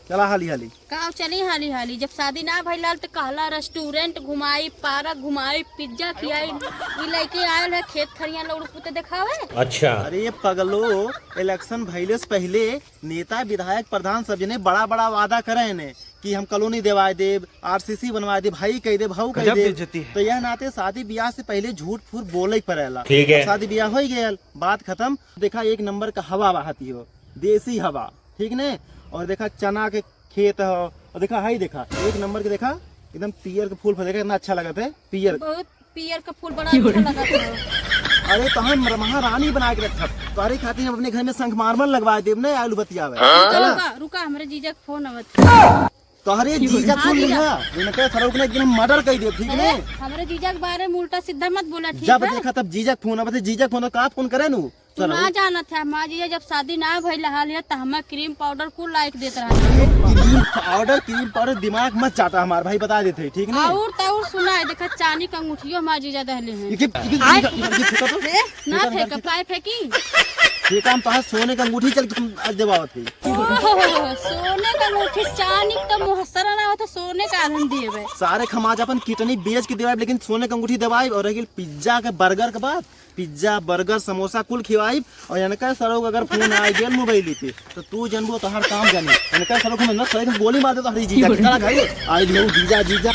चला हाली हाली। का चली हाली हाली, जब शादी ना भइल तो कहला रेस्टोरेंट घुमाई, पार्क घुमाई, पिज्जा खियाई। ई लड़के आयल है खेत खरियान लोग पुते दिखावे। अच्छा। अरे ये पगलो, इलेक्शन भइले से पहले नेता विधायक प्रधान सब जने बड़ा बड़ा वादा करे ने कि हम कॉलोनी देवा देव, आरसीसी बनवा दे, भाई कह दे, भाऊ कह दे। तो यह नाते शादी ब्याह से पहले झूठ फूट बोले पड़ेला। ठीक है। शादी ब्याह हो गया, बात खत्म। देखा एक नंबर का हवा बहाती हो, देसी हवा, ठीक ने। और देखा चना के खेत हो, और देखा हाई देखा एक नंबर के, देखा एकदम पियर के फूल देखा कितना अच्छा लगा थे। पियर बहुत पियर का फूल बड़ा अच्छा लगा था। अरे तो हम महारानी बना के रखा तारे खातिर हम अपने घर में संख मार्बल लगवा देव ने आलू बतिया। रुका रुका, हमरे जीजा के फोन आवत। तोहरे जीजा सुन लिया, इनके सरोग ने एकदम मर्डर कर दिया, ठीक ने। हमरे जीजा के बारे में उल्टा सीधा मत बोला, ठीक जब है। देखा तब जीजा फोन आवत, जीजा फोन का फोन करे नु। तू ना जाना था माँ जीजा जब शादी ना भइल हाल है तो हमें क्रीम पाउडर को लाइक देते रहा। क्रीम पाउडर दिमाग मत चाहता हमारे भाई, बता देते, ठीक ने। और सुना है, देखा चांदी का अंगूठियो हमारे जीजा दहले हैं। ना फेंका, पाए फेंकी। ये काम तो सोने का अंगूठी चल तुम जवाब थी। सोने का अंगूठी, चांदी का मुहस्सरा ना हो तो सोने का आधन दिए। सारे खमाज अपन कितनी बेच के देवाई, लेकिन सोने का अंगूठी देवाई। और पिज्जा के बर्गर के बाद पिज्जा बर्गर समोसा कुल खिवाई। और इनका सरोग अगर फोन आ गया मोबाइल पे तो तू जनबो तो हर काम जाने। इनका सरोग में न बोली मार दे तो हरी जीजा आई जीजा जीजा।